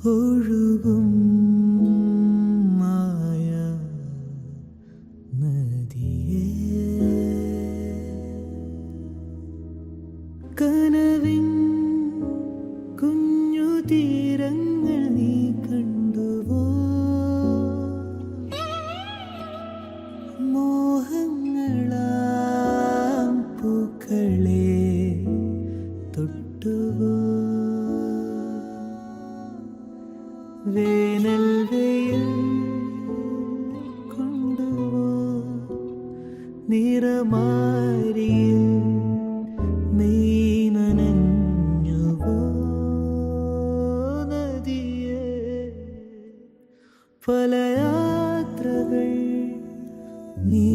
ഒഴുകും മായ നദിയേ കനവിൻ കുഞ്ഞു തീരങ്ങൾ നീ കണ്ടുവോ മോഹങ്ങളാം പൂക്കളെ തൊട്ടുവോ വേനൽ വെയിൽ കൊണ്ടുവോ നിറമാരിയിൽ നീ നനഞ്ഞുവോ നദിയേ പല യാത്രകൾ നീ